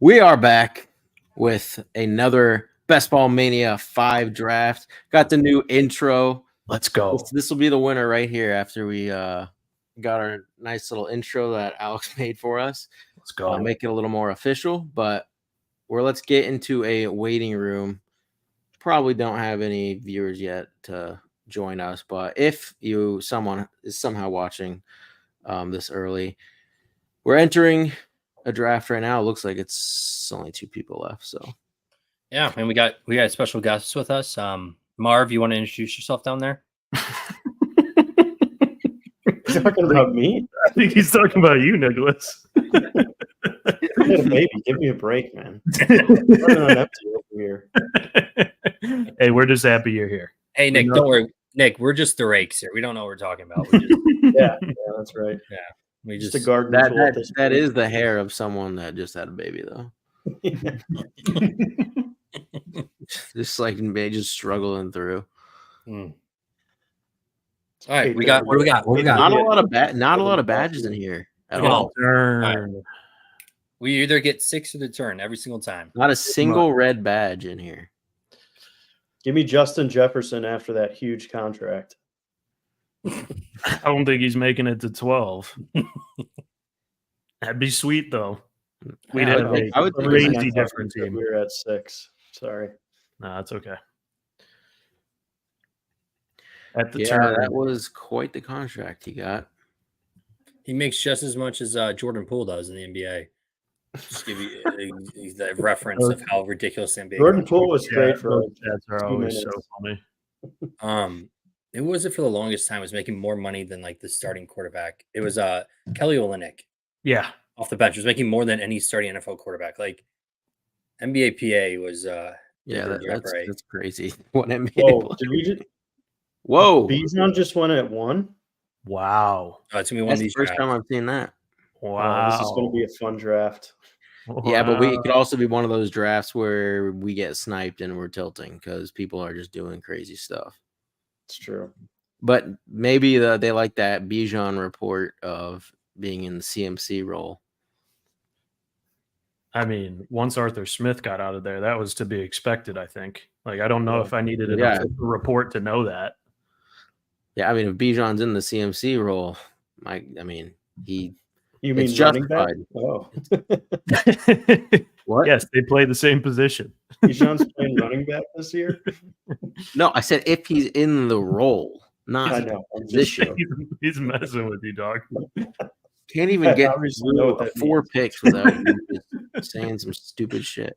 We are back with another Best Ball Mania 5 draft. Got the new intro. Let's go. This will be the winner right here after we got our nice little intro that Alex made for us. Let's go. Make it a little more official, but let's get into a waiting room. Probably don't have any viewers yet to join us, but if someone is somehow watching this early, we're entering a draft right now. It looks like it's only 2 people left. So yeah, and we got special guests with us. Marv, you want to introduce yourself down there? He's talking about me? I think he's talking about you, Nicholas. Baby, give me a break, man. I'm empty over here. Hey, we're just happy you're here. Hey, Nick, don't worry. Nick, we're just the rakes here. We don't know what we're talking about. Yeah, that's right. Yeah. We just just a garden that is the hair of someone that just had a baby, though. Just like just struggling through. All right, what do we got? Not a lot of badges in here at all. Right. We either get 6 or the turn every single time. Not a single red badge in here. Give me Justin Jefferson after that huge contract. I don't think he's making it to 12. That'd be sweet, though. We'd have a crazy different team. We were at 6. Sorry. No, that's okay. At the turn, that was quite the contract he got. He makes just as much as Jordan Poole does in the NBA. Just give you the reference of how ridiculous the NBA. Jordan Poole was great for that's always so funny. It was for the longest time was making more money than like the starting quarterback. It was Kelly Olynyk. Yeah, off the bench was making more than any starting NFL quarterback. Like NBA PA was that's crazy. What NBA? Whoa, did we just? Whoa, Bijan just won at 1. Wow, it's gonna be one of these. First time I've seen that. Wow, this is gonna be a fun draft. Wow. Yeah, but it could also be one of those drafts where we get sniped and we're tilting because people are just doing crazy stuff. It's true. But maybe they like that Bijan report of being in the CMC role. I mean, once Arthur Smith got out of there, that was to be expected, I think. Like, I don't know if I needed a report to know that. Yeah, I mean, if Bijan's in the CMC role, You mean justified? Oh. What? Yes, they play the same position. Bijan's playing running back this year? No, I said if he's in the role, not I know. position. He's messing with you, dog. Can't even get 4 picks without saying some stupid shit.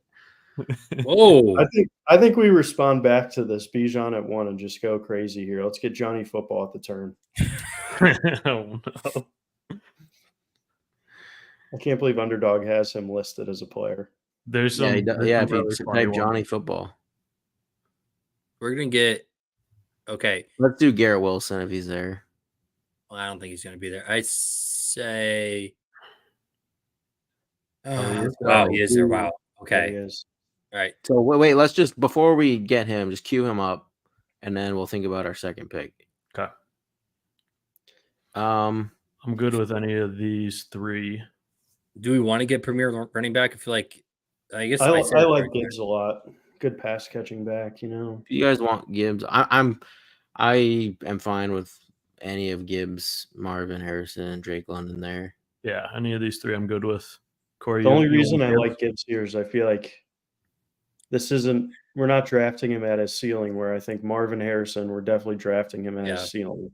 Whoa! I think we respond back to this Bijan at 1 and just go crazy here. Let's get Johnny Football at the turn. Oh no! I can't believe Underdog has him listed as a player. There's some. If you type Johnny Football, we're gonna get. Okay, let's do Garrett Wilson if he's there. Well, I don't think he's gonna be there. I say. Wow, he is there. Wow. Okay. He is. All right. So wait. Let's just before we get him, just cue him up, and then we'll think about our second pick. Okay. I'm good with any of these 3. Do we want to get premier running back? I feel like I like Gibbs a lot. Good pass catching back, you know. If you guys want Gibbs, I am fine with any of Gibbs, Marvin Harrison, and Drake London there. Yeah, any of these 3 I'm good with. Corey, the only reason I like Gibbs here is I feel like we're not drafting him at his ceiling, where I think Marvin Harrison, we're definitely drafting him at his ceiling.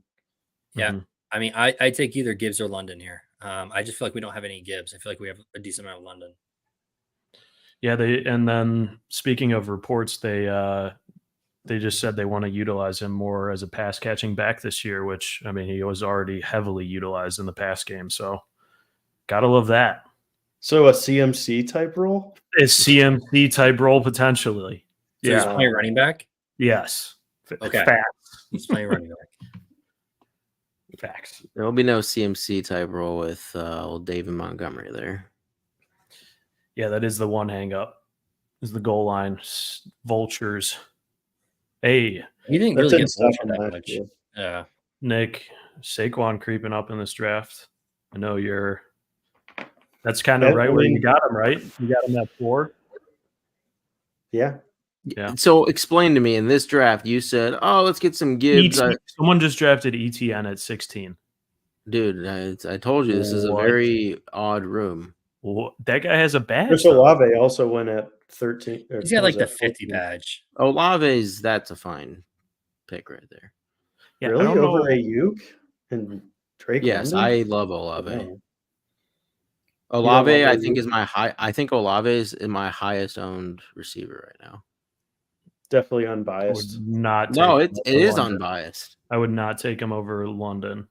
Yeah. Mm-hmm. I mean, I take either Gibbs or London here. I just feel like we don't have any Gibbs. I feel like we have a decent amount of London. Yeah, and then speaking of reports, they just said they want to utilize him more as a pass catching back this year, which, I mean, he was already heavily utilized in the pass game. So gotta love that. So a CMC type role? A CMC type role potentially. So he's playing running back? Yes. Okay. Facts. He's playing running back. Facts. There will be no CMC type role with old David Montgomery there. Yeah, that is the one hang up. Is the goal line vultures. Hey. You didn't really get vultured that much. Yeah. Nick, Saquon creeping up in this draft. I know you're That's kind of right where you got him, right? You got him at 4. Yeah. Yeah. So explain to me, in this draft, you said, "Oh, let's get some Gibbs." Someone just drafted ETN at 16. Dude, I told you this is a very odd room. Well, that guy has a badge. Chris Olave also went at 13. He's got like the 50 badge. Olave's, that's a fine pick right there. Yeah, really? Over Ayuk and Drake Yes, London? I love Olave. Wow. Olave, I think, is I think Olave is my highest owned receiver right now. Definitely unbiased. It is unbiased. I would not take him over London.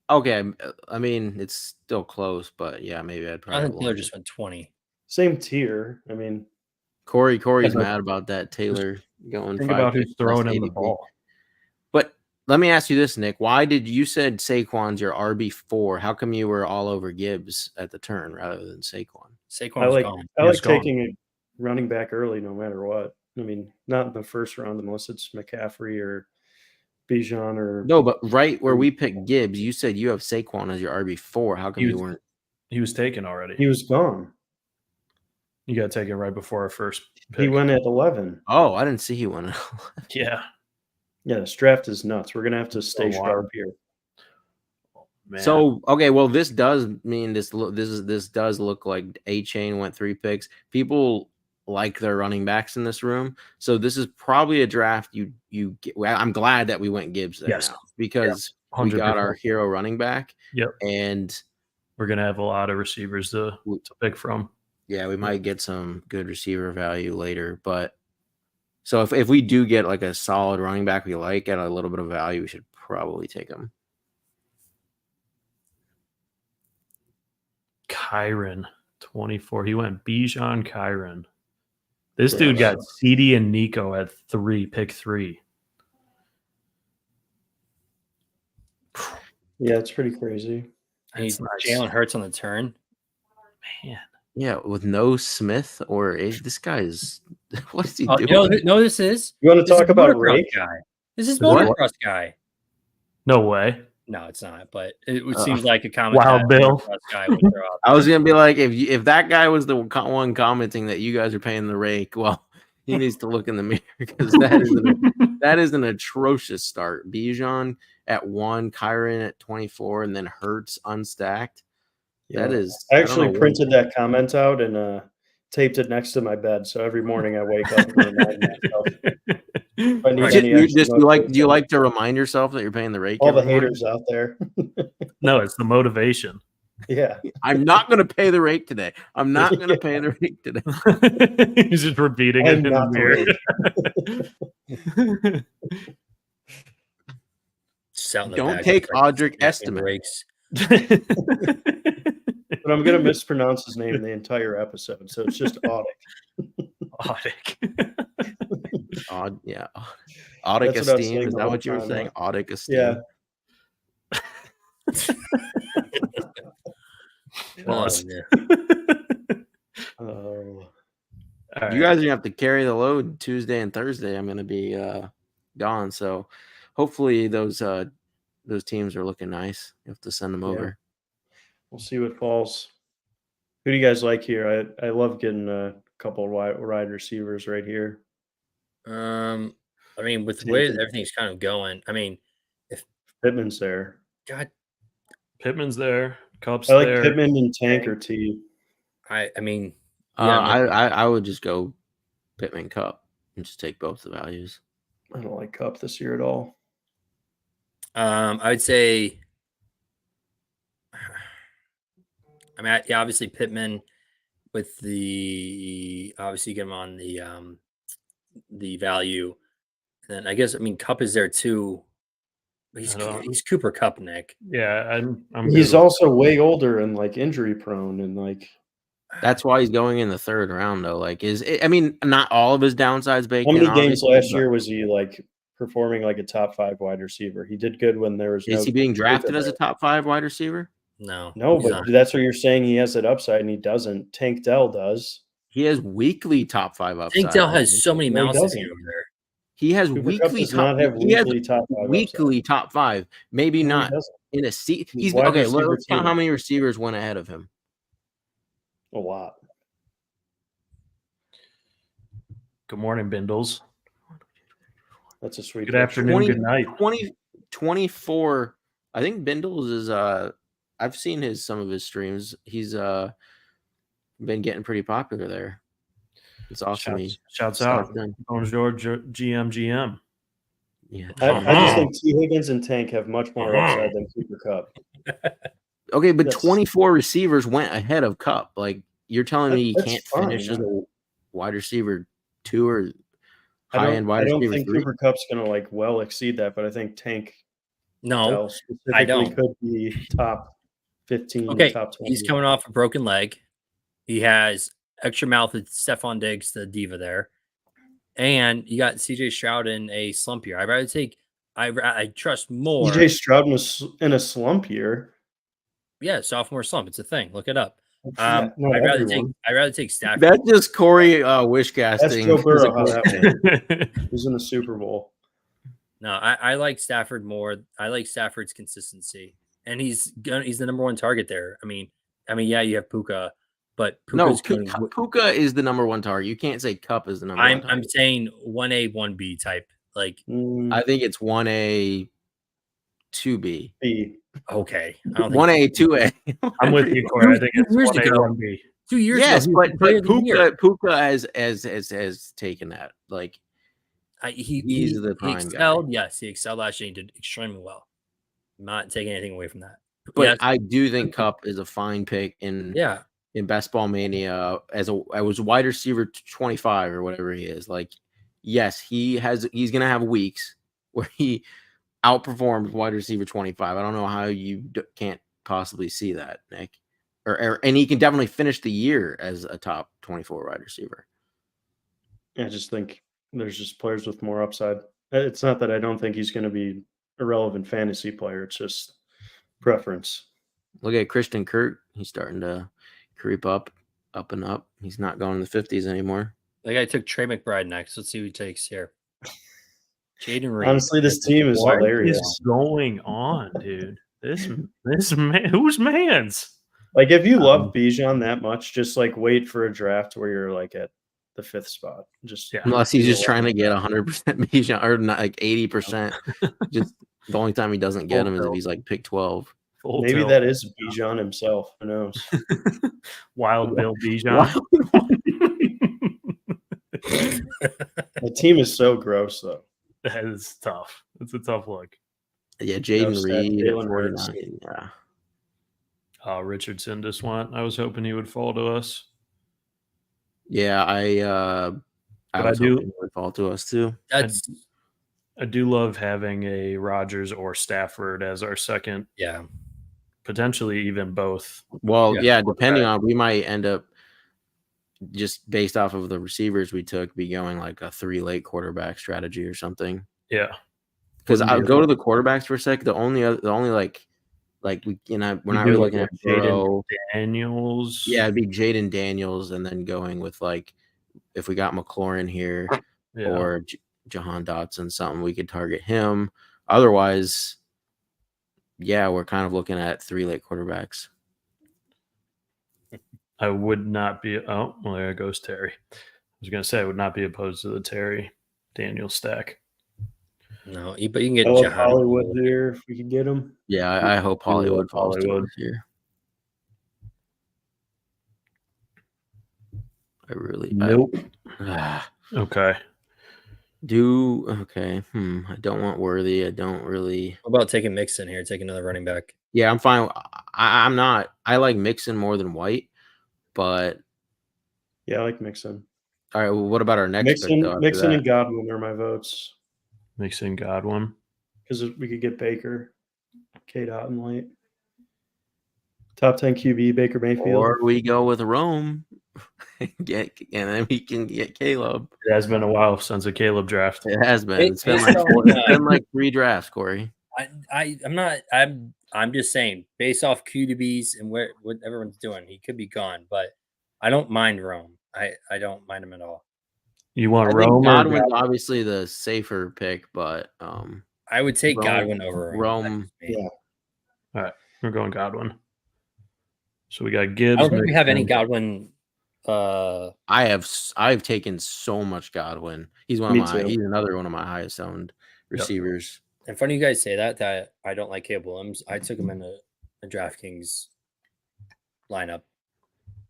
Okay, I mean, it's still close, but yeah, maybe I'd probably. I think Taylor just went 20. Same tier. I mean, Corey's mad about that. Taylor going. Think about who's throwing him the ball. But let me ask you this, Nick. Why did you said Saquon's your RB4? How come you were all over Gibbs at the turn rather than Saquon? Saquon's gone. I like taking a running back early, no matter what. I mean, not in the first round unless it's McCaffrey or Bijan or no, but right where we picked Gibbs, you said you have Saquon as your RB4. How come you weren't? He was taken already. He was gone. You got taken right before our first pick. He went at 11. Oh, I didn't see he went at 11. Yeah. Yeah, this draft is nuts. We're gonna have to stay sharp here. Man. So okay, well, this does mean this does look like A-Chain went 3 picks. People like their running backs in this room, so this is probably a draft you get. Well, I'm glad that we went Gibbs there now because we got our hero running back. Yep, and we're gonna have a lot of receivers to pick from. Yeah, we might get some good receiver value later, but so if we do get like a solid running back we like at a little bit of value, we should probably take him. Kyron, 24. He went Bijan Kyron. This dude got CD and Nico at 3, pick 3. Yeah, it's pretty crazy. Nice. Jalen Hurts on the turn. Man. Yeah, with no Smith or this guy is what is he doing? No, this is. You want to talk about Ray guy? This is motocross guy. No way. No, it's not. But it seems like a comment. Wow, Bill. Guy would throw out. I was gonna be like, if that guy was the one commenting that you guys are paying the rake, well, he needs to look in the mirror because that is an atrocious start. Bijan at 1, Kyron at 24, and then Hurts unstacked. Yeah. That is. I actually printed that comment out and taped it next to my bed. So every morning I wake up and remind myself. Do you like to remind yourself that you're paying the rake? All the haters out there. No, it's the motivation. Yeah. I'm not going to pay the rake today. I'm not going to pay the rake today. He's just repeating it in the mirror. Don't take Audric estimates. But I'm going to mispronounce his name the entire episode. So it's just Audic. Audic. Yeah. Audic esteem. Is that what you were saying? Audic esteem. Yeah. You guys are gonna have to carry the load Tuesday and Thursday. I'm gonna be gone, so hopefully those teams are looking nice. You have to send them over. We'll see what falls. Who do you guys like here? I love getting a couple of wide receivers right here. I mean, with the way everything's kind of going, I mean, if Pittman's there, God, Pittman's there, Cup's I like there. Pittman and Tank or T. I mean, I would just go Pittman Cup and just take both the values. I don't like Cup this year at all. I would say, I mean, yeah, obviously Pittman with obviously get him on the value, and then I guess Cup is there too. He's Cooper Kupp, Nick. Yeah, he's also way older and like injury prone and like. That's why he's going in the 3rd round though. Like, not all of his downsides baked. How many games last year was he like performing like a top 5 wide receiver? He did good when there was. Is he being drafted as a top 5 wide receiver? No, but that's what you're saying. He has that upside, and he doesn't. Tank Dell does. He has weekly top 5 upside. Tank Dell has so many mouths over there. He has weekly top 5. Maybe not in a seat. He's okay. Let's count how many receivers went ahead of him. a lot. Good morning, Bindles. That's a sweet. Good picture. afternoon. Good night. 24. I think Bindles is I've seen some of his streams. He's been getting pretty popular there. It's awesome. Shouts out. Bonjour, GM. Yeah. I just think T. Higgins and Tank have much more upside than Cooper Kupp. Okay, but 24 receivers went ahead of Kupp. Like, you're telling me you can't finish as a wide receiver 2 or high-end wide receiver 3? I don't think Cooper Kupp's going to like well exceed that, but I think Tank specifically could be top 15, Okay, top 20. he's coming off a broken leg. He has extra mouth with Stephon Diggs, the diva there. And you got CJ Stroud in a slump year. I trust more. CJ Stroud was in a slump year. Yeah, sophomore slump. It's a thing. Look it up. I'd rather take Stafford. That's just Corey wishcasting. That's Joe Burrow. How that went. He was in the Super Bowl. No, I like Stafford more. I like Stafford's consistency, and he's the number one target there. I mean, yeah, you have Puka, but Puka is the number one target. You can't say Kupp is the number one target. I'm saying 1A, 1B type. Like, I think it's 1A, 2B. B. Okay. 1A, 2A. I'm with you, Corey. I think it's 1A, 1B. 2 years yes, ago. But Puka has taken that. Like, he's the prime excelled. guy. Yes, he excelled last year. He did extremely well. I'm not taking anything away from that. But yes. I do think Kupp is a fine pick in Best Ball Mania I was wide receiver 25 or whatever he is. Like, yes, he's gonna have weeks where he outperforms wide receiver 25. I don't know how you can't possibly see that, Nick. And he can definitely finish the year as a top 24 wide receiver. I just think there's just players with more upside. It's not that I don't think he's going to be a relevant fantasy player. It's just preference. Look at Christian Kirk. He's starting to creep up and up. He's not going in the 50s anymore. Like, I took Trey McBride next. Let's see who he takes here. Jaden Reed. Honestly, this team is hilarious. What is going on, dude? This man, whose man's? Like, if you love Bijan that much, just like wait for a draft where you're like at the 5th spot. Unless he's just trying to get 100% Bijan or not like 80%. Just the only time he doesn't get him is if he's like pick 12. Maybe that is Bijan himself. Who knows? Wild Bill Bijan. The team is so gross, though. That is tough. It's a tough look. Yeah, Jaden Reed. Yeah. Richardson just went. I was hoping he would fall to us. Yeah, I do would fall to us too. I do love having a Rodgers or Stafford as our second. Yeah. Potentially even both. Well, yeah, depending on, we might end up just based off of the receivers we took, be going like a 3 late quarterback strategy or something. Yeah. Because I'll go to the quarterbacks for a sec. The only like we, we're not really looking at Jaden Daniels. Yeah, it'd be Jaden Daniels, and then going with like if we got McLaurin here or Jahan Dotson, something, we could target him. Otherwise, yeah, we're kind of looking at 3 late quarterbacks. I would not be. Oh, well, there goes Terry. I was going to say I would not be opposed to the Terry Daniels stack. No, but you can get Hollywood here if we can get him. Yeah, I hope Hollywood falls to us here. Nope. Okay. Okay. I don't want Worthy. I don't really. What about taking Mixon here? Take another running back. Yeah, I'm fine. I'm not. I like Mixon more than White, but yeah, I like Mixon. All right. Well, what about our next pick? Mixon and Godwin are my votes. Mixon, Godwin, because we could get Baker, K-Dot and Light. Top 10 QB, Baker Mayfield. Or we go with Rome, and then we can get Caleb. It has been a while since a Caleb draft. It has been. It's been like 3 drafts, Corey. I'm just saying, based off QBs and what everyone's doing, he could be gone, but I don't mind Rome. I don't mind him at all. You want Rome? Godwin's obviously the safer pick, but I would take Godwin over Rome. Yeah. All right, we're going Godwin. So we got Gibbs. I don't think we have any Mixon. Godwin. I've taken so much Godwin. He's Me he's too. another one of my highest owned receivers. And funny you guys say that I don't like Caleb Williams. I took him in a DraftKings lineup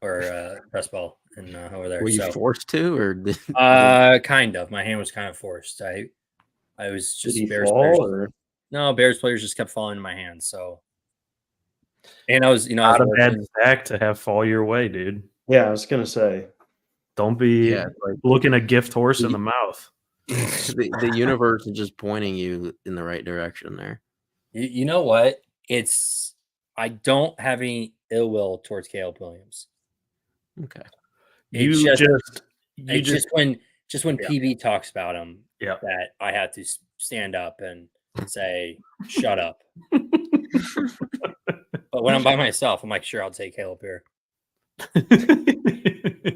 or best ball and over there. Were you So forced to, or did, kind of. My hand was kind of forced. I was Did just he Bears fall players. or No, Bears players just kept falling in my hands. So, and I was Not a bad working. stack to have fall your way, dude. yeah, I was gonna say. Don't be Yeah, like- looking a gift horse in the mouth. the universe is just pointing you in the right direction there? You know what? I don't have any ill will towards Caleb Williams. Okay. It's You It's just when Yeah. PB talks about him, Yeah. that I have to stand up and say, "Shut up." But when I'm by myself, I'm like, "Sure, I'll take Caleb here."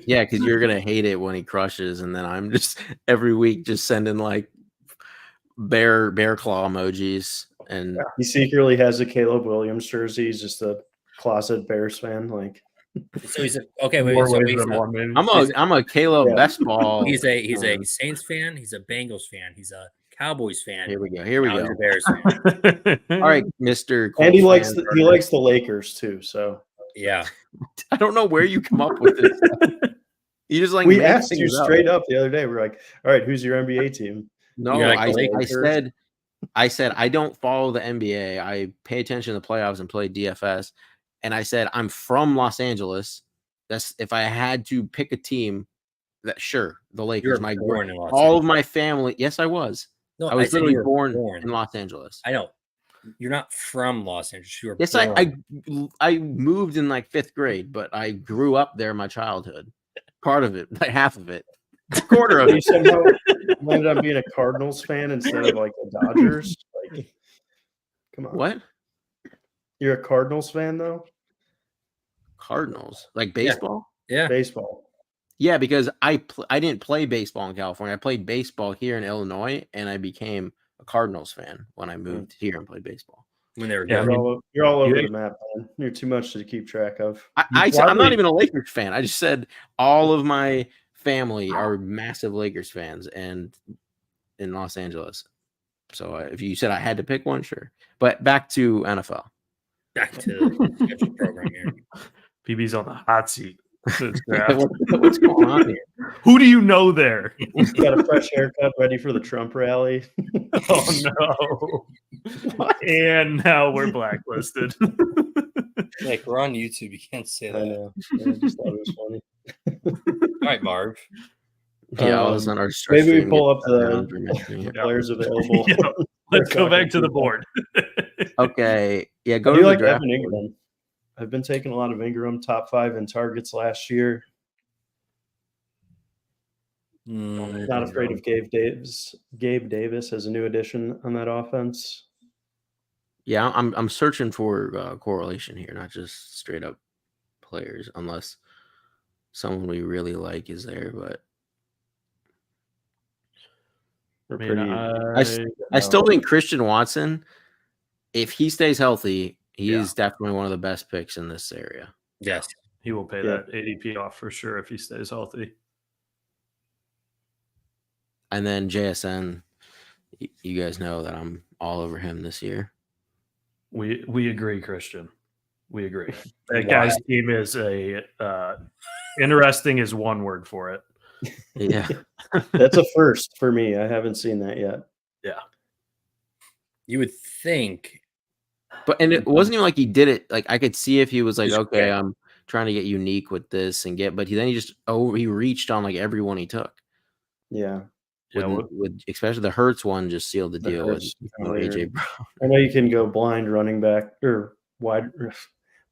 Yeah, because you're gonna hate it when he crushes, and then I'm just every week just sending like bear claw emojis, and He secretly has a Caleb Williams jersey. He's just a closet Bears fan. Like, So he's okay. Wait, More so ways he's than one, maybe. I'm a Caleb Yeah. best ball. he's a fan. Saints fan. He's a Bengals fan. He's a Cowboys fan. Here we go. Here we Now go. he's a Bears fan. All right, Mister. and he likes the Lakers too. So Yeah. I don't know where you come up with this stuff. You just like we make asked you things up. straight up the other day. We're like, "All right, who's your NBA team?" No, You like I the Lakers? said I don't follow the NBA. I pay attention to the playoffs and play DFS. And I said I'm from Los Angeles. That's if I had to pick a team. That sure, the You Lakers. were born in Los all Angeles. of my family. Yes, I was. No, I was said literally you were born in Los Angeles. I know. You're not from Los Angeles. You were Yes, born. I moved in like 5th grade, but I grew up there my childhood. Part of it, like half of it, a quarter of You it. somehow ended up being a Cardinals fan instead of like the Dodgers. Like, come on, What? You're a Cardinals fan though? Cardinals? Like baseball? Yeah. Baseball. Yeah, because I didn't play baseball in California. I played baseball here in Illinois, and I became a Cardinals fan when I moved here and played baseball. When they were Yeah, good. I mean, You're all over you- the map, man. You're too much to keep track of. I'm not even a Lakers fan. I just said all of my family are massive Lakers fans, and in Los Angeles. So if you said I had to pick one, sure. But back to NFL. Back to the schedule program here. PB's on the hot seat. This draft. What's going on here? Who do you know there? Got a fresh haircut, ready for the Trump rally. Oh no! And now we're blacklisted. Like, we're on YouTube. You can't say I that. know. I just thought it was funny. All right, Marv. Yeah, all of a sudden our Maybe we stream pull gets up shut the down for mentioning it. players available. Yeah. Let's go back to the board. Okay. Yeah, I go do to like the draft. Evan Ingram. I've been taking a lot of Ingram, top 5 in targets last year. Not afraid of Gabe Davis as a new addition on that offense. Yeah, I'm searching for correlation here, not just straight up players, unless someone we really like is there. But We're I mean, pretty. I still think Christian Watson, if he stays healthy, he Yeah. is definitely one of the best picks in this area. Yes. he will pay Yeah. that ADP off for sure if he stays healthy. And then JSN, you guys know that I'm all over him this year. We agree, Christian. We agree. That guy's team is a interesting is one word for it. Yeah. That's a first for me. I haven't seen that yet. You would think. And it wasn't even like he did it. Like I could see if he was like, Just okay, quick. I'm trying to get unique with this and get, but he just he reached on like everyone he took. Yeah. Yeah, With especially the Hurts one just sealed the The deal Hurts with is AJ Brown. I know you can go blind running back or blind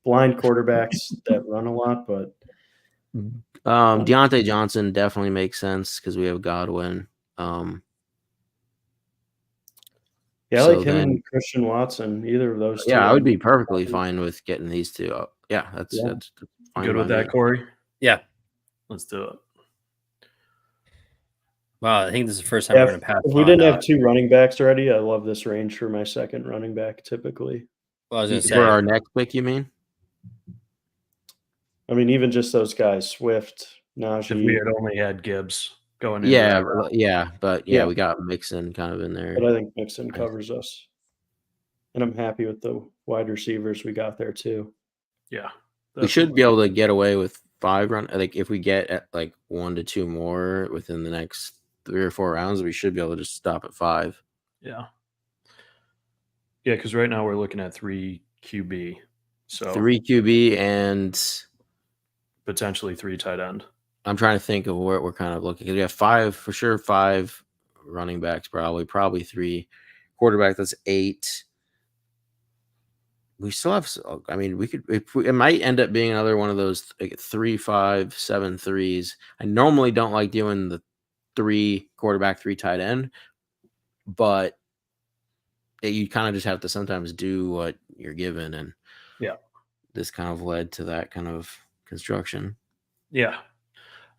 quarterbacks that run a lot, but Deontay Johnson definitely makes sense because we have Godwin. yeah, I So like him then- and Christian Watson. Either of those two. Yeah, I would be perfectly fine with getting these two. Yeah, that's Yeah. that's fine. good by with that, me. Corey? Yeah. Let's do it. Wow, I think this is the first time Yeah, we're going to pass. if we didn't have 2 running backs already, I love this range for my second running back typically. Well, I was going to For say. our next pick, you mean? I mean, even just those guys, Swift, If we Najee. had only had Gibbs going into Yeah, that round. but Yeah. we got Mixon kind of in But there. I think Mixon covers us. And I'm happy with the wide receivers we got there too. Yeah. We should be able to get away with 5 run. Like if we get at like 1 to 2 more within the next 3 or 4 rounds, we should be able to just stop at 5. Yeah. Yeah, because right now we're looking at 3 QB. So 3 QB and potentially 3 tight end. I'm trying to think of where we're kind of looking. Because we have 5 for sure, 5 running backs, probably 3 quarterback. That's 8. We still have. I mean, we could. It might end up being another one of those like 3, 5, 7 threes. I normally don't like doing the 3 quarterback, 3 tight end, but you kind of just have to sometimes do what you're given, and this kind of led to that kind of construction. Yeah.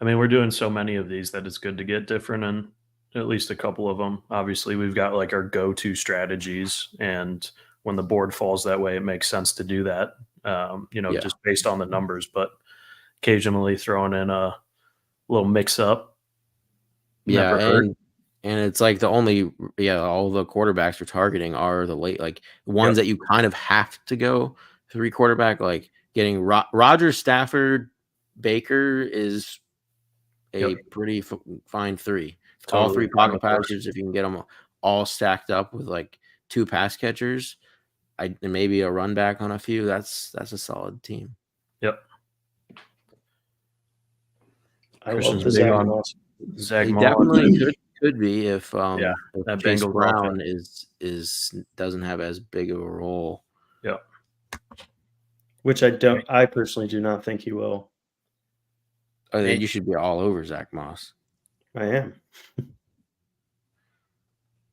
I mean, we're doing so many of these that it's good to get different and at least a couple of them. Obviously, we've got like our go-to strategies, and when the board falls that way, it makes sense to do that, just based on the numbers, but occasionally throwing in a little mix-up. Yeah, and it's like the only all the quarterbacks we're targeting are the late, like ones that you kind of have to go 3 quarterback, like getting Rodgers, Stafford, Baker is a pretty fine 3. Totally all 3 pocket passers, if you can get them all stacked up with like 2 pass catchers, and maybe a run back on a few, that's a solid team. Yep. I love the Zach Moss. Zach Moss definitely could be if that Chase Bengals Brown is doesn't have as big of a role. Yep. Which I personally do not think he will. I think you should be all over Zach Moss. I am.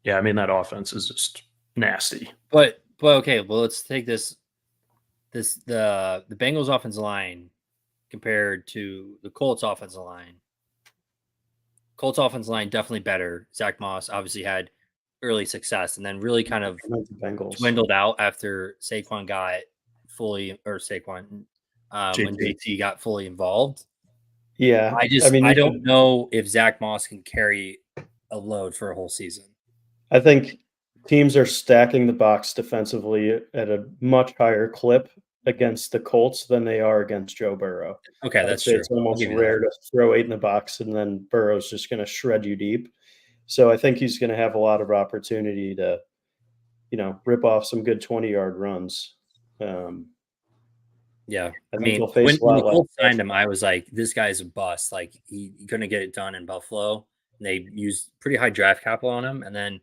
Yeah, I mean that offense is just nasty. But okay, well let's take the Bengals offensive line compared to the Colts offensive line. Colts offensive line definitely better. Zach Moss obviously had early success and then really kind of dwindled out after Saquon got fully, or when JT got fully involved. Yeah. I don't know if Zach Moss can carry a load for a whole season. I think teams are stacking the box defensively at a much higher clip against the Colts than they are against Joe Burrow. Okay, that's true. It's almost rare to throw 8 in the box and then Burrow's just going to shred you deep. So I think he's going to have a lot of opportunity to, rip off some good 20-yard runs. Yeah, I mean, when the Colts signed him, I was like, this guy's a bust. Like he couldn't get it done in Buffalo. And they used pretty high draft capital on him, and then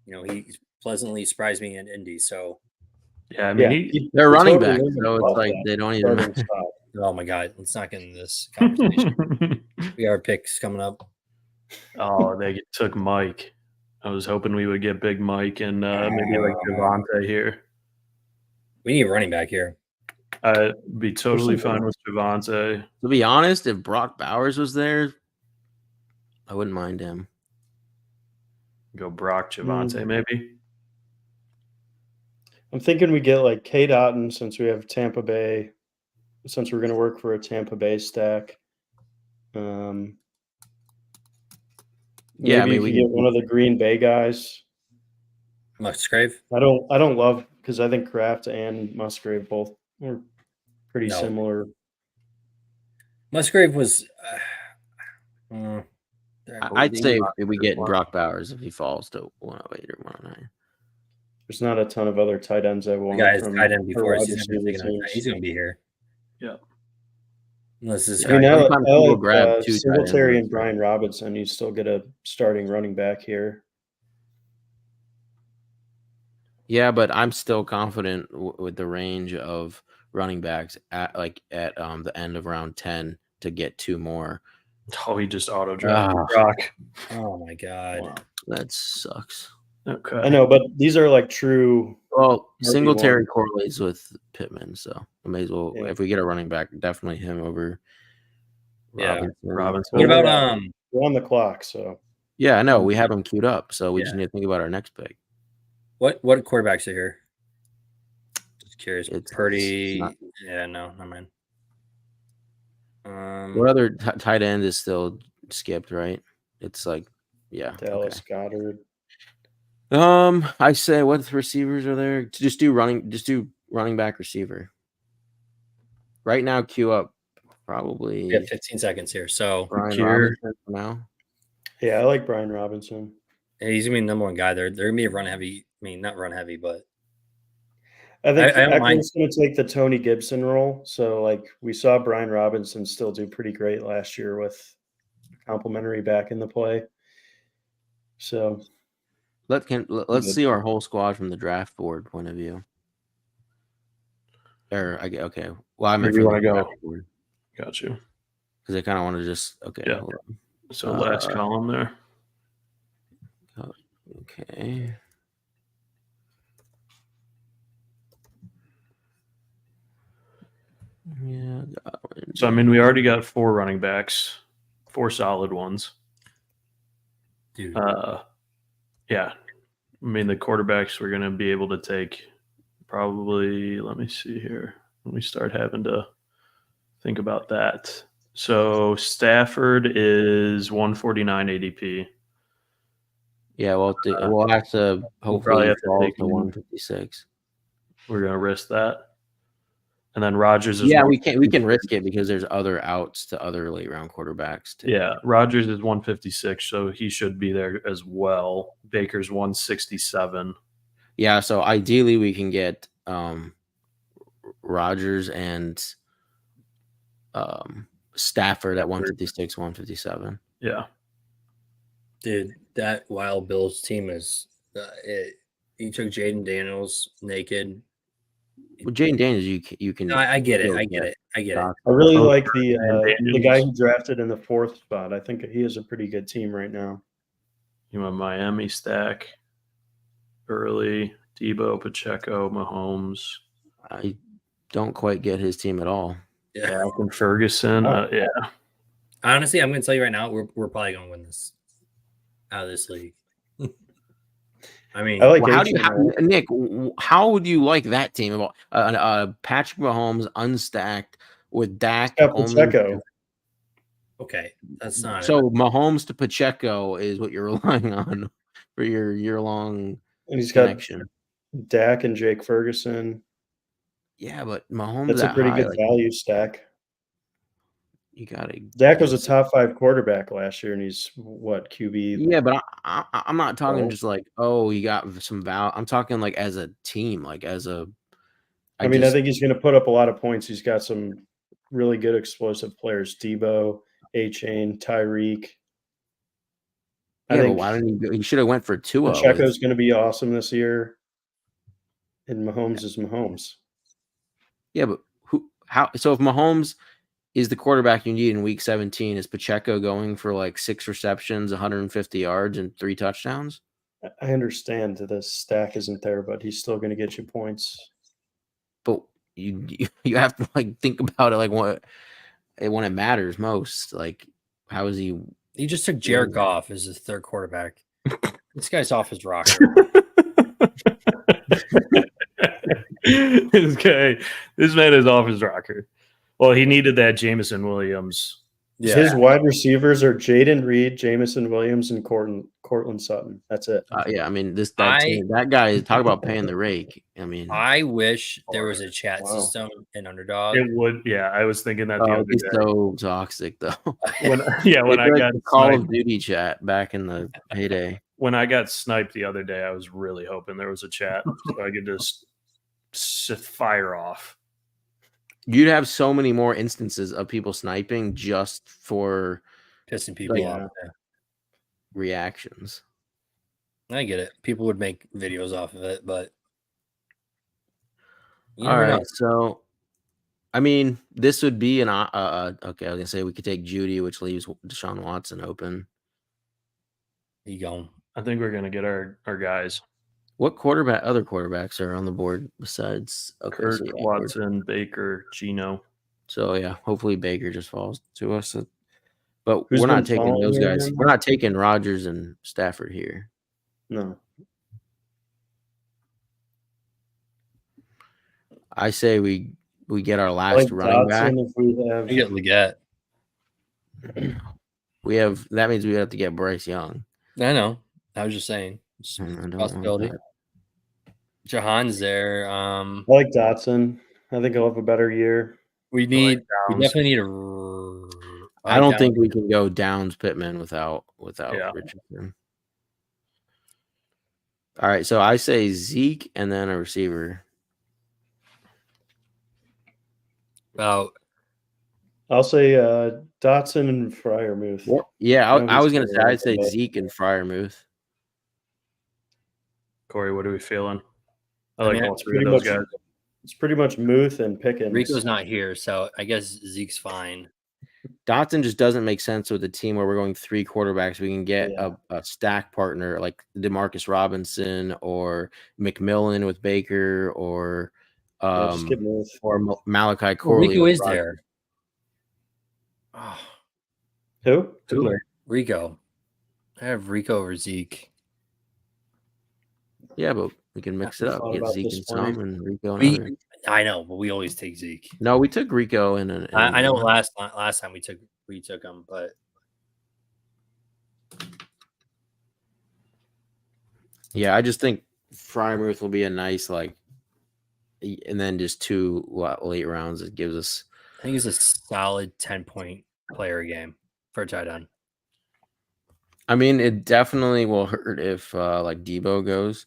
he pleasantly surprised me in Indy. So yeah, I mean they're running back, so it's like they don't even. Oh my God, let's not get into this conversation. We have our picks coming up. Oh, they took Mike. I was hoping we would get Big Mike and maybe like Javonte here. We need a running back here. I'd be totally fine with Javonte. To be honest, if Brock Bowers was there, I wouldn't mind him. Go Brock Javonte, maybe. I'm thinking we get like K. Dotton since we have Tampa Bay, since we're going to work for a Tampa Bay stack. Maybe we get one of the Green Bay guys. Musgrave. I don't love, because I think Kraft and Musgrave both were pretty similar. Musgrave was. I'd say if we get Brock Bowers if he falls to 108 or 109. There's not a ton of other tight ends I want. The guy's tight end before he's going to be here. Yeah. Unless this guy. I grab Singletary and Brian Robinson. You still get a starting running back here. Yeah, but I'm still confident with the range of running backs at the end of round 10 to get 2 more. Oh, he just auto drafted Brock. Oh my God, wow, that sucks. Okay, I know, but these are like true. Well, Singletary correlates with Pittman, so I may as well if we get a running back, definitely him over. Robinson. What about we're on the clock, so yeah, I know we have him queued up, so we just need to think about our next pick. What quarterbacks are here? Just curious. It's Purdy. No, never mind. What other tight end is still skipped, right? It's like, yeah. Dallas Goddard. I say what receivers are there? Just do running back receiver. Right now, queue up probably We have 15 seconds here. So Brian Kier. Robinson for now. Yeah, I like Brian Robinson. he's gonna be the number one guy. They're gonna be a run heavy. I mean, not run heavy, but I think I don't mind. Eckler's going to take the Tony Gibson role. So, like, we saw Brian Robinson still do pretty great last year with complimentary back in the play. So, Let's see our whole squad from the draft board point of view. Okay. Well, I meant Maybe from you the wanna draft go. board Got you. because I kind of want to just Yeah. hold on. So last column there. Okay. Yeah. So I mean, we already got 4 running backs, 4 solid ones. Dude, Yeah. I mean, the quarterbacks we're going to be able to take probably. Let me see here. Let me start having to think about that. So Stafford is 149 ADP. Yeah, well, we'll have to hopefully have to fall take to him. 156. We're going to risk that. And then Rodgers is Yeah, we can risk it because there's other outs to other late round quarterbacks too. Yeah, Rodgers is 156, so he should be there as well. Baker's 167. Yeah, so ideally we can get Rodgers and Stafford at 156, 157. Yeah. dude, that Wild Bills team is. He took Jaden Daniels naked. Well, Jaden Daniels, you can. No, I get it. still I get it. I get it. I really Oh, like and the Daniels. guy who drafted in the 4th spot. I think he is a pretty good team right now. You want Miami stack early, Debo, Pacheco, Mahomes, I don't quite get his team at all. Yeah. Dak and Ferguson. Yeah. Honestly, I'm going to tell you right now, we're probably going to win this out of this league. I mean, I like Nick? How would you like that team? Patrick Mahomes unstacked with Dak. Pacheco. Okay, that's not So Mahomes to Pacheco is what you're relying on for your year-long And he's connection. got Dak and Jake Ferguson. Yeah, but Mahomes That's a that pretty high, good value stack. You gotta. Dak was a top 5 quarterback last year, and he's what, QB? Yeah, but I'm not talking 12? just like, oh, you got some value. I'm talking like as a team, like as a. I think he's going to put up a lot of points. He's got some really good explosive players: Debo, A-Chain, Tyreek. Yeah, but why didn't he? He should have went for Tua. Pacheco's going to be awesome this year, and Mahomes is Mahomes. Yeah, but how? So if Mahomes is the quarterback you need in Week 17, is Pacheco going for like 6 receptions, 150 yards, and 3 touchdowns? I understand that the stack isn't there, but he's still going to get you points. But you have to like think about it like when it matters most. Like, how is he? He just took Jared Goff as his 3rd quarterback. This guy's off his rocker. This man is off his rocker. Well, he needed that Jameson Williams. Yeah. His wide receivers are Jaden Reed, Jameson Williams, and Cortland Sutton. That's it. Yeah, I mean that guy is talk about paying the rake. I mean, I wish there was a chat system in Underdog. It would, yeah. I was thinking that the other it's day. so toxic though. When I got Call of Duty chat back in the heyday. When I got sniped the other day, I was really hoping there was a chat so I could just fire off. You'd have so many more instances of people sniping just for pissing people off. Reactions. I get it. People would make videos off of it, but all right. So, I mean, this would be an okay. I was gonna say we could take Judy, which leaves Deshaun Watson open. You going? I think we're gonna get our guys. What other quarterbacks are on the board besides Kirk, Watson, Baker, Geno? So yeah, hopefully Baker just falls to us. But we're not taking those guys. We're not taking Rodgers and Stafford here. No. I say we get our last running back. We get Leggett. That means we have to get Bryce Young. I know. I was just saying. It's And I a don't possibility. want Jahan's there. I like Dotson. I think he'll have a better year. We Downs. definitely need a. I don't think we can go Downs Pittman without Yeah. Richardson. All right, so I say Zeke and then a receiver. About I'll say Dotson and Freiermuth. Yeah, I was gonna Nobody's say I'd say but- Zeke and Freiermuth. Corey, what are we feeling? I I like mean, all three of pretty those much- guys. It's pretty much Muth and Pickens. Rico's not here, so I guess Zeke's fine. Dotson just doesn't make sense with a team where we're going 3 quarterbacks. We can get Yeah. a stack partner like DeMarcus Robinson or McMillan with Baker or Yeah, just get Muth. or Malachi Well, Corley. Rico with is Rodgers. there. Oh, Who? Rico. I have Rico over Zeke. Yeah, but we can mix it I up. thought Get about Zeke this and point. some and Rico and other. I know, but we always take Zeke. No, we took Rico in I know one. last time we took him, but Yeah, I just think Freiermuth will be a nice and then just 2 late rounds. It gives us. I think he's a solid 10-point player a game for a tight end. I mean, it definitely will hurt if like Debo goes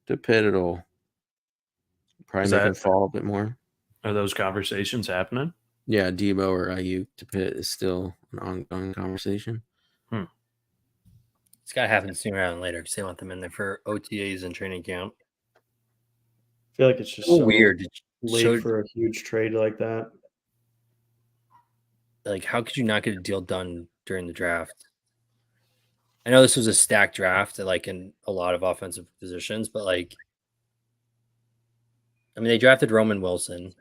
to Pitt. It'll probably make him fall a bit more. Are those conversations happening? Yeah, Debo or Ayuk to Pitt is still an ongoing conversation. It's got to happen sooner rather than later because they want them in there for OTAs and training camp. I feel like it's just So so weird. late for a huge trade like that. Like, how could you not get a deal done during the draft? I know this was a stacked draft, like in a lot of offensive positions, but like, I mean, they drafted Roman Wilson.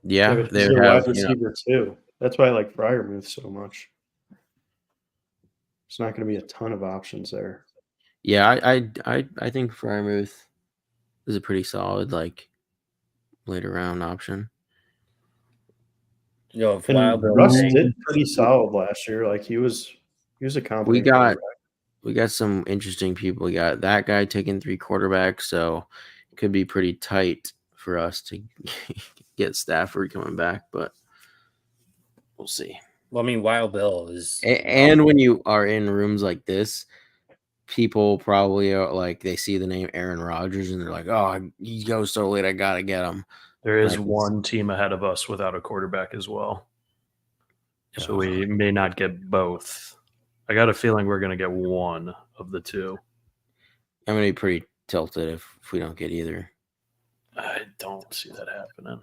Yeah, but they he's would a have. wide receiver too. That's why I like Freiermuth so much. There's not going to be a ton of options there. Yeah, I think Freiermuth is a pretty solid later round option. You know, if And Wild Bill Russ saying- did pretty solid last year. Like he was a confident. We got quarterback. some interesting people. We got that guy taking 3 quarterbacks, so it could be pretty tight for us to get Stafford coming back, but we'll see. Well, I mean, Wild Bill is. And when you are in rooms like this, people probably are like they see the name Aaron Rodgers and they're like, "Oh, he goes so late, I gotta get him." There is Like, one team ahead of us without a quarterback as well. So we may not get both. I got a feeling we're going to get one of the two. I'm gonna be pretty tilted if we don't get either. I don't see that happening.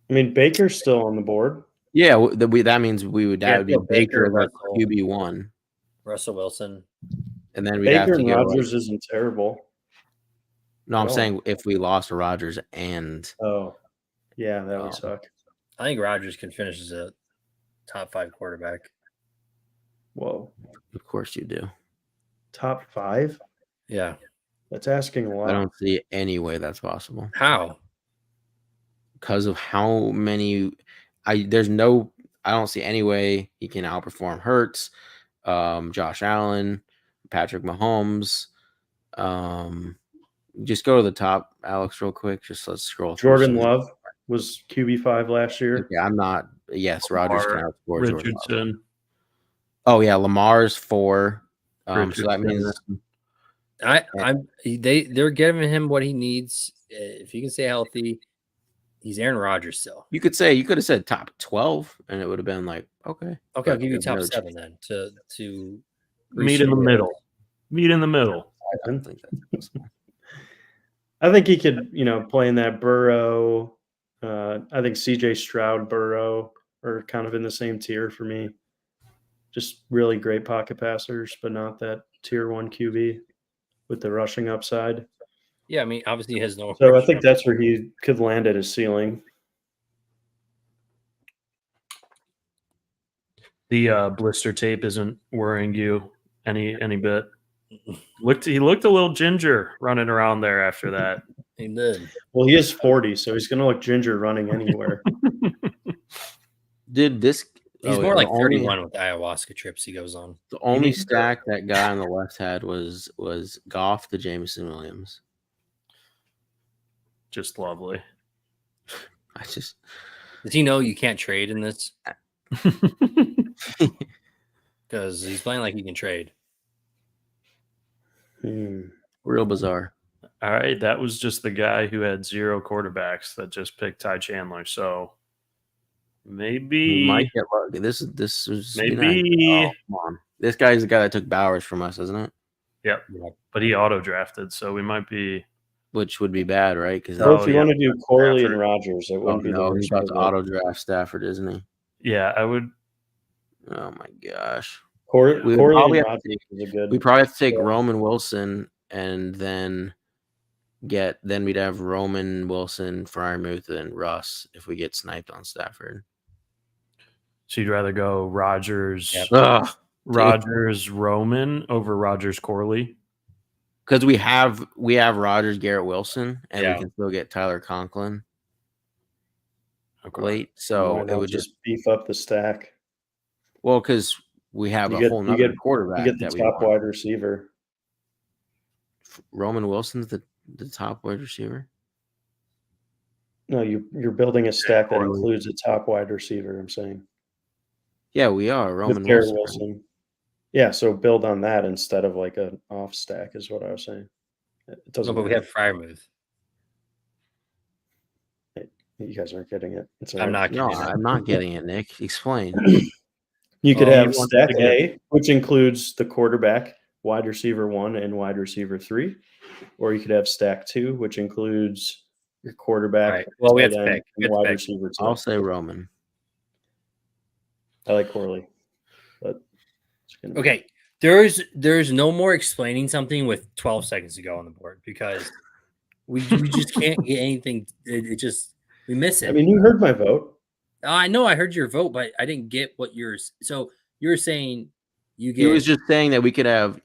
I mean, Baker's still on the board. Yeah, that means that would be so Baker, Russell. QB1, Russell Wilson. and then we'd have Baker to and go. Rodgers isn't terrible. No, I'm at all. saying if we lost to Rodgers and Oh, yeah, that Oh. would suck. I think Rodgers can finish as a top 5 quarterback. Whoa, of course you do. top 5? Yeah. That's asking a lot. I don't see any way that's possible How? because of how many. I don't see any way he can outperform Hurts, Josh Allen, Patrick Mahomes. Just go to the top, Alex, real quick. Just let's scroll through. Jordan some- Love was QB5 last year. Yeah, I'm not. Yes, Rodgers can Lamar, outscore Jordan Love. Richardson. Oh yeah, Lamar's 4. So that Richardson. means They're giving him what he needs. If he can stay healthy, he's Aaron Rodgers still. you could have said top 12, and it would have been like okay. Okay, I'll But give you there's top no 7 then to Meet in the middle. Meet in the middle. I don't think that's possible. I think he could, play in that Burrow. I think CJ Stroud, Burrow are kind of in the same tier for me. Just really great pocket passers, but not that tier 1 QB with the rushing upside. Yeah, I mean, obviously he has no. So I think that's where he could land at his ceiling. The blister tape isn't worrying you any bit. He looked a little ginger running around there after that. He did. Well, he is 40, so he's going to look ginger running anywhere. Did this? He's oh, more the like only 31 with the ayahuasca trips he goes on. the only needs to- stack that guy on the left had was Goff to Jameson Williams. Just lovely. I just Does he know you can't trade in this? Because he's playing like he can trade. real bizarre. All right, that was just the guy who had 0 quarterbacks that just picked Ty Chandler. So We maybe might get lucky. This was maybe come on. This guy's the guy that took Bowers from us, isn't it? Yep. But he auto drafted, so we might be. Which would be bad, right? Because Well, if you yeah. want to do Corley and Stafford. Rogers, it wouldn't be the no, he's worst. about to pivot. auto draft Stafford, isn't he? Yeah, I would. Oh my gosh. Corley We would probably and have to Rogers is a good. We probably have to take Yeah. Roman Wilson and then we'd have Roman, Wilson, Fryermuth, and Russ if we get sniped on Stafford. So you'd rather go Rogers, Yep. Ugh. Rogers, Roman over Rogers, Corley. Because we have Rogers, Garrett Wilson, and Yeah. we can still get Tyler Conklin Okay. late. Why So not it would just beef up the stack. because we have You a get- whole you nother get- quarterback You get the that we top want. wide receiver. Roman Wilson's the top wide receiver. No, you're building a stack that Corley. includes a top wide receiver. I'm saying Yeah, we are Roman with Garrett Wilson. Wilson. Yeah, so build on that instead of like an off stack is what I was saying. It No, doesn't. but we matter. have Fryermuth. You guys aren't getting it. It's all I'm right. not No, getting it. I'm not getting it, Nick. Explain. You could Oh, you have want stack to get- A, which includes the quarterback, wide receiver 1, and wide receiver 3, or you could have stack 2, which includes your quarterback, All right. Well, we have tight to end, pick. We and have to wide pick. receiver 2. I'll say Roman. I like Corley, but it's gonna be- Okay. There's no more explaining something with 12 seconds to go on the board because we just can't get anything. It just we miss it. I mean, you heard my vote. I know I heard your vote, but I didn't get what yours. So you're saying you He get was just saying that we could have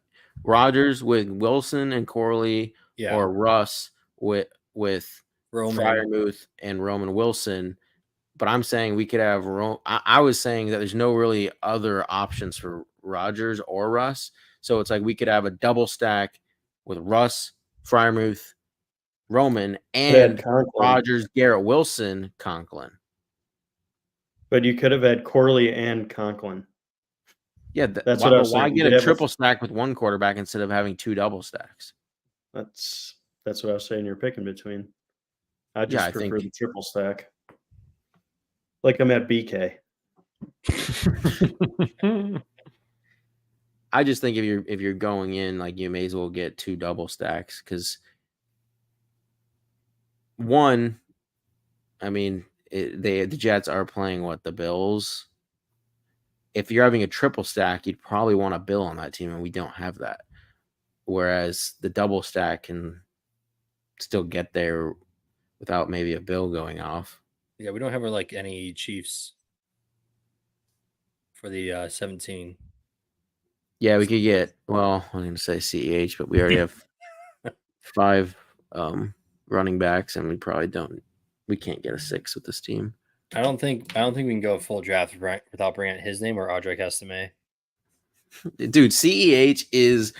Rodgers with Wilson and Corley, yeah, or Russ with Roman. Fryermuth and Roman Wilson. But I'm saying we could have I was saying that there's no really other options for Rodgers or Russ. So it's like we could have a double stack with Russ, Fryermuth, Roman, and Conklin, Rodgers, Garrett Wilson, Conklin. but you could have had Corley and Conklin. Yeah, That's why, what I was why saying. You get could a have triple stack with one quarterback instead of having 2 double stacks? That's what I was saying. You're picking between. I just Yeah, I prefer think- the triple stack. Like I'm at BK. I just think if you're going in, like, you may as well get 2 double stacks because one, I mean, the Jets are playing the Bills. If you're having a triple stack, you'd probably want a Bill on that team, and we don't have that. Whereas the double stack can still get there without maybe a Bill going off. Yeah, we don't have like any Chiefs for the 17. Yeah, we could get. Well, I was going to say CEH, but we already have 5 running backs, and we probably don't. We can't get a 6 with this team. I don't think we can go full draft without bringing out his name or Audrey Estime. Dude, CEH is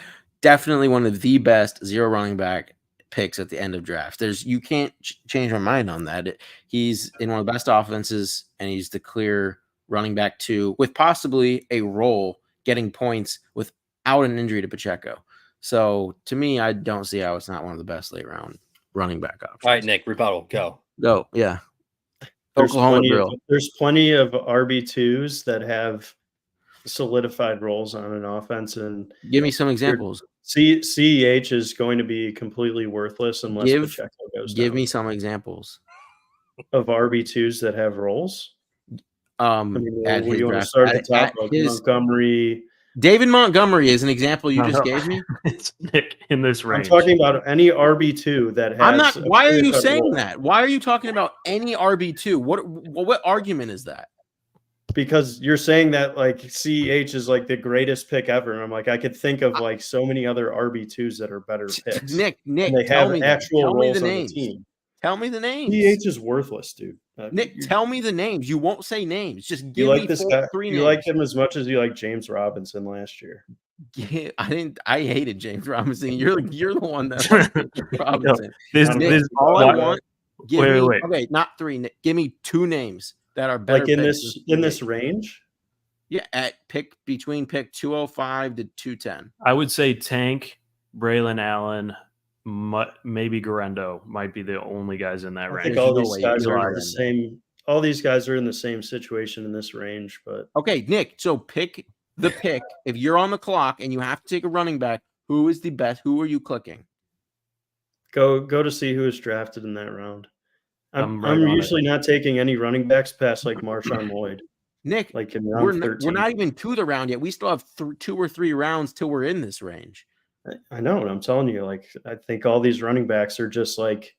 definitely one of the best 0 running back picks at the end of drafts. You can't change my mind on that. He's in one of the best offenses, and he's the clear running back 2 with possibly a role getting points without an injury to Pacheco. So to me, I don't see how it's not one of the best late round running back options. All right, Nick, rebuttal, go. Go, yeah. There's Oklahoma drill. plenty of RB2s that have solidified roles on an offense, and Give me some examples. CEH is going to be completely worthless unless Pacheco goes down. Give me some examples. Of RB2s that have roles. I mean, At what do his you want to draft, start at the top? Like his Montgomery. David Montgomery is an example you just gave me. It's Nick in this I'm range. talking about any RB2 that has. I'm not. a Why are you clear-cut saying role. that? Why are you talking about any RB2? What argument is that? Because you're saying that like CEH is like the greatest pick ever, and I'm like, I could think of like so many other RB2s that are better picks. Nick, and they tell have me actual tell me roles the on the names. team. Tell me the names. CEH is worthless, dude. Nick, tell me the names. You won't say names. Just You give like me this 4, guy? 3 You names. like him as much as you like James Robinson last year. Yeah, I hated James Robinson. You're the one that likes James Robinson. Nick, all I want. Wait. Okay, not 3. Nick, give me 2 names that are better Like in picks this range. Yeah, at between pick 205 to 210. I would say Tank, Braylon Allen, maybe Garendo might be the only guys in that I range. think all There's these no way guys are Eli in the Garendo. same. All these guys are in the same situation in this range, but Okay, Nick. So pick the pick. If you're on the clock and you have to take a running back, who is the best? Who are you clicking? go to see who is drafted in that round. I'm right on usually not taking any running backs past like Marshawn Lloyd. Nick, Like in round 13. we're not even to the round yet. We still have 2 or 3 rounds till we're in this range. I know, and I'm telling you, like I think all these running backs are just like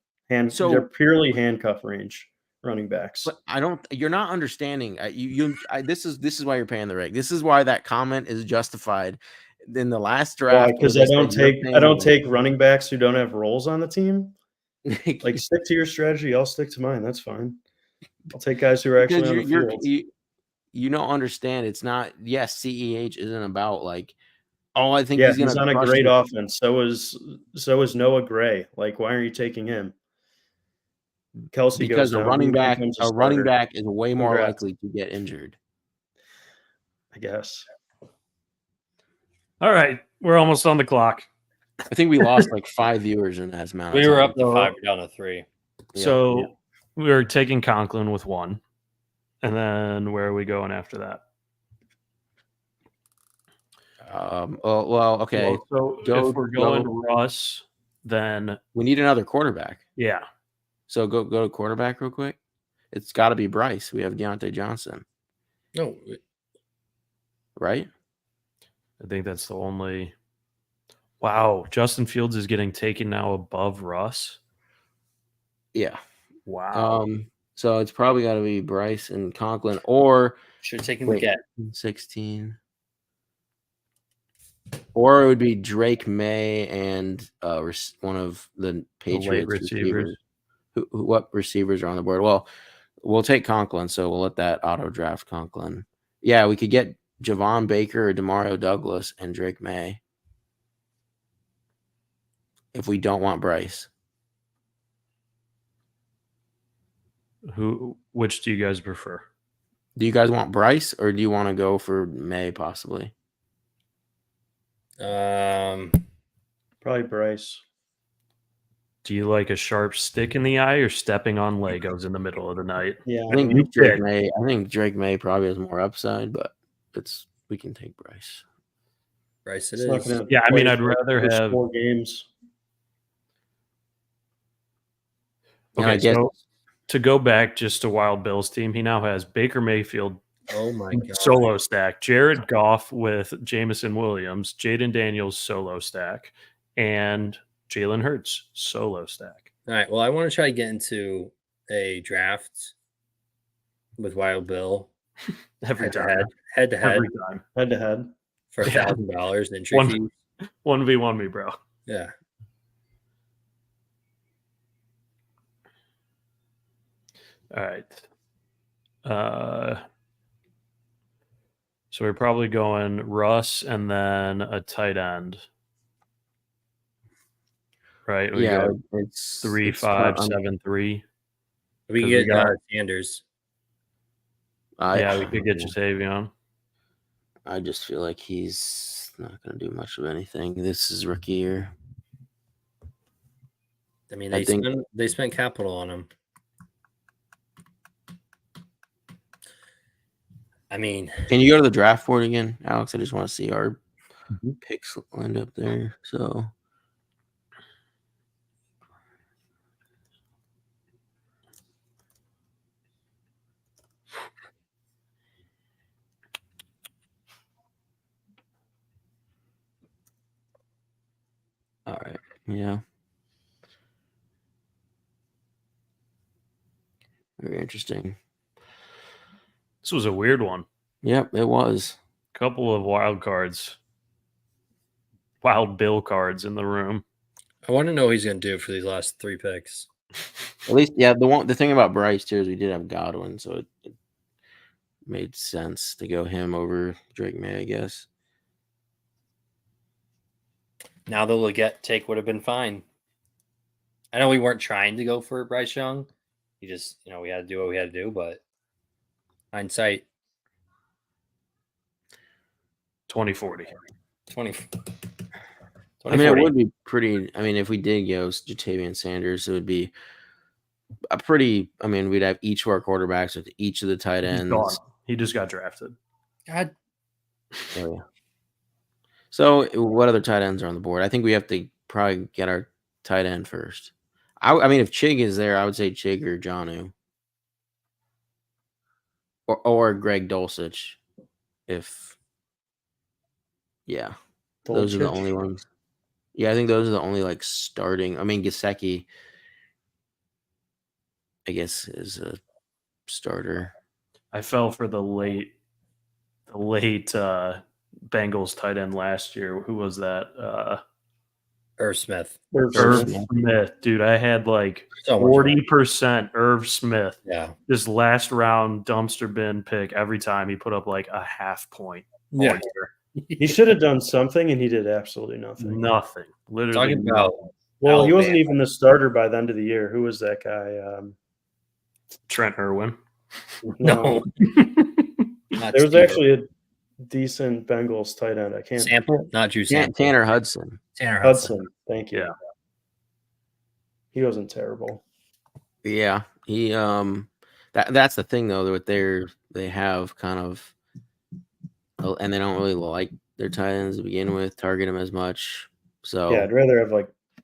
So- they're purely handcuff range running backs. But I don't. You're not understanding. This is why you're paying the rate. This is why that comment is justified. In the last draft, Because I don't take running backs who don't have roles on the team. Like stick to your strategy. I'll stick to mine. That's fine. I'll take guys who are actually on the field. You don't understand. It's not. Yes, CEH isn't about like. Oh, I think he's on a great offense. So is Noah Gray. Like, why aren't you taking him? Kelsey because goes a down, running back starter. Is way more Congrats. likely to get injured. I guess. All right, we're almost on the clock. I think we lost like 5 viewers in that amount. We were up to 5, down to 3. So we were taking Conklin with 1, and then where are we going after that? Okay. Well, so if we're going Russ, then we need another quarterback. Yeah. So go to quarterback real quick. It's got to be Bryce. We have Deontay Johnson. No. Right? I think that's the only. Wow, Justin Fields is getting taken now above Russ. Yeah. Wow. So it's probably got to be Bryce and Conklin, or should have taken the get 16. Or it would be Drake May and one of the Patriots receivers. What receivers are on the board? Well, we'll take Conklin, so we'll let that auto draft Conklin. Yeah, we could get Javon Baker or Demario Douglas and Drake May if we don't want Bryce. Which do you guys prefer? Do you guys want Bryce or do you want to go for May possibly? Probably Bryce. Do you like a sharp stick in the eye or stepping on Legos in the middle of the night? Yeah, I think Drake May probably has more upside, but we can take Bryce. Bryce it is. Yeah, I mean, I'd rather have 4 games. Okay, so to go back just to Wild Bill's team, he now has Baker Mayfield. Oh my God. Solo stack. Jared Goff with Jameson Williams, Jaden Daniels solo stack, and Jalen Hurts solo stack. All right. Well, I want to try to get into a draft with Wild Bill. Every time. Head to head. Every time. Head to head. For $1,000 in entry fees. 1v1 me, bro. Yeah. All right. So we're probably going Russ and then a tight end. Right? It's 3, 5, 7, 3. We can get Sanders. We could get Jatavion. I just feel like he's not going to do much of anything. This is rookie year. I mean, they spent capital on him. I mean, can you go to the draft board again, Alex? I just want to see our picks lined up there. So, all right, yeah, very interesting. This was a weird one. Yep, it was. Couple of wild cards. Wild Bill cards in the room. I want to know what he's going to do for these last 3 picks. At least, yeah. The thing about Bryce too is we did have Godwin, so it made sense to go him over Drake May, I guess. Now the Leggett take would have been fine. I know we weren't trying to go for Bryce Young. We just, we had to do what we had to do, but hindsight 2040. 20. I mean, it would be pretty. I mean, if we did go Jatavian Sanders, it would be a pretty. I mean, we'd have each of our quarterbacks with each of the tight ends. He just got drafted. God. Oh, yeah. So, what other tight ends are on the board? I think we have to probably get our tight end first. I mean, if Chig is there, I would say Chig or Jonnu. Or Greg Dulcich. Yeah. Those are the only ones. Yeah, I think those are the only starting. I mean, Gesicki, I guess, is a starter. I fell for the late Bengals tight end last year. Who was that? Irv Smith. Irv Smith, dude. I had 40% Irv Smith. Yeah. This last round dumpster bin pick every time he put up a half point. Yeah. He should have done something, and he did absolutely nothing. Nothing. Literally. Talking about. Well, he wasn't even the starter by the end of the year. Who was that guy? Trent Irwin. No. There was actually a decent Bengals tight end. I can't. Sample? Not Drew Sample. Tanner Hudson. Tanner Hudson. Thank you. Yeah. He wasn't terrible. Yeah. He that's the thing though, that they have kind of, and they don't really like their tight ends to begin with, target them as much. So yeah, I'd rather have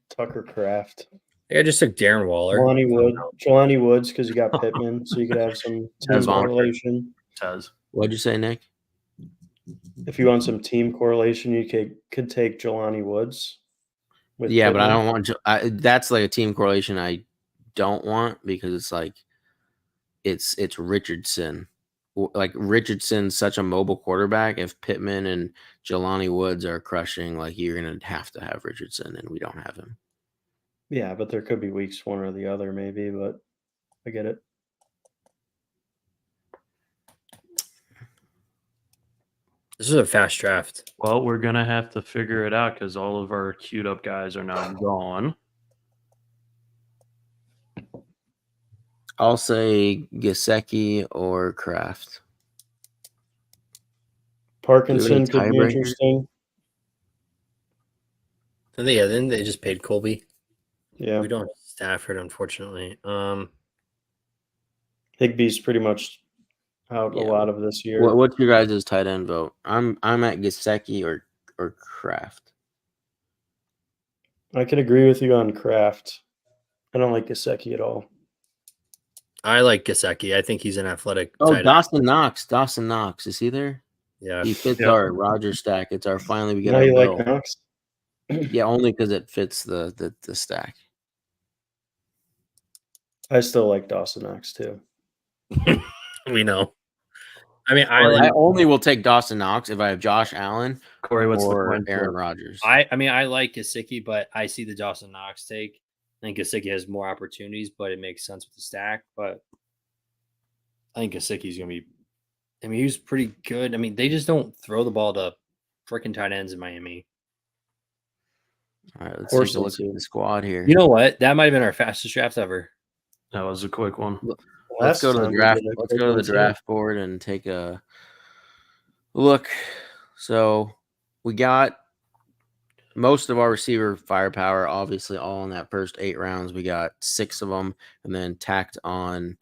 Tucker Kraft. Yeah, I just took Darren Waller. Jelani Woods, because you got Pittman, so you could have some team correlation. What'd you say, Nick? If you want some team correlation, you could take Jelani Woods. Yeah, Pittman. But I don't want. That's a team correlation I don't want, because it's Richardson. Richardson's such a mobile quarterback. If Pittman and Jelani Woods are crushing, you're gonna have to have Richardson, and we don't have him. Yeah, but there could be weeks one or the other, maybe. But I get it. This is a fast draft. Well, we're gonna have to figure it out because all of our queued up guys are now gone. I'll say Gesicki or Kraft. Parkinson could be interesting. Then they just paid Colby. Yeah. We don't have Stafford, unfortunately. Higbee's pretty much out a lot of this year. What's your guys' tight end vote? I'm at Gesicki or Kraft. I can agree with you on Kraft. I don't like Gesicki at all. I like Gesicki. I think he's an athletic. Dawson Knox. Dawson Knox. Is he there? Yeah. He fits our Roger stack. It's our finally we get now our you bill. like Knox? Yeah, only because it fits the stack. I still like Dawson Knox too. We know. I mean, I only will take Dawson Knox if I have Josh Allen Corey, what's or the Aaron Rodgers. I like Gesicki, but I see the Dawson Knox take. I think Gesicki has more opportunities, but it makes sense with the stack. But I think Gesicki's going to be – I mean, he was pretty good. I mean, they just don't throw the ball to freaking tight ends in Miami. All right, let's take a look at the squad here. You know what? That might have been our fastest draft ever. That was a quick one. Let's go to the draft. Let's go to the draft board and take a look. So we got most of our receiver firepower, obviously, all in that first 8 rounds. We got 6 of them, and then tacked on.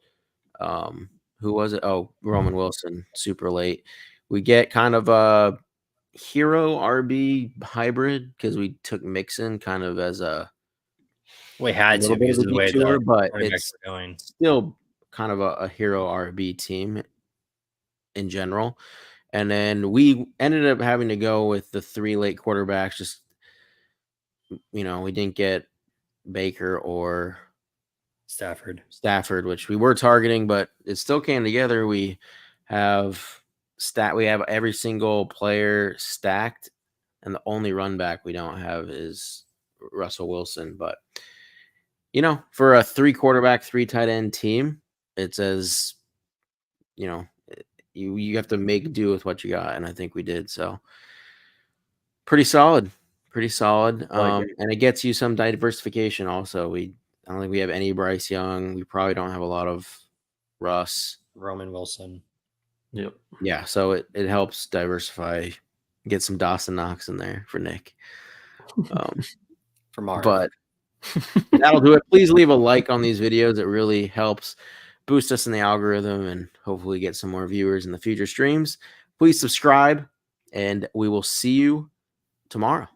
Who was it? Oh, Roman Wilson, super late. We get kind of a hero RB hybrid because we took Mixon kind of as a. We had to because of the way but it's going. Still kind of a hero RB team in general. And then we ended up having to go with the 3 late quarterbacks. Just, we didn't get Baker or Stafford, which we were targeting, but it still came together. We have every single player stacked, and the only run back we don't have is Russell Wilson. But you know, for a 3 quarterback, 3 tight end team, it's as, you know, you have to make do with what you got, and I think we did. So pretty solid, pretty solid. And it gets you some diversification also. I don't think we have any Bryce Young. We probably don't have a lot of Russ. Roman Wilson. Yep. Yeah, so it helps diversify, get some Dawson Knox in there for Nick. For Marv. But that'll do it. Please leave a like on these videos. It really helps boost us in the algorithm and hopefully get some more viewers in the future streams. Please subscribe, and we will see you tomorrow.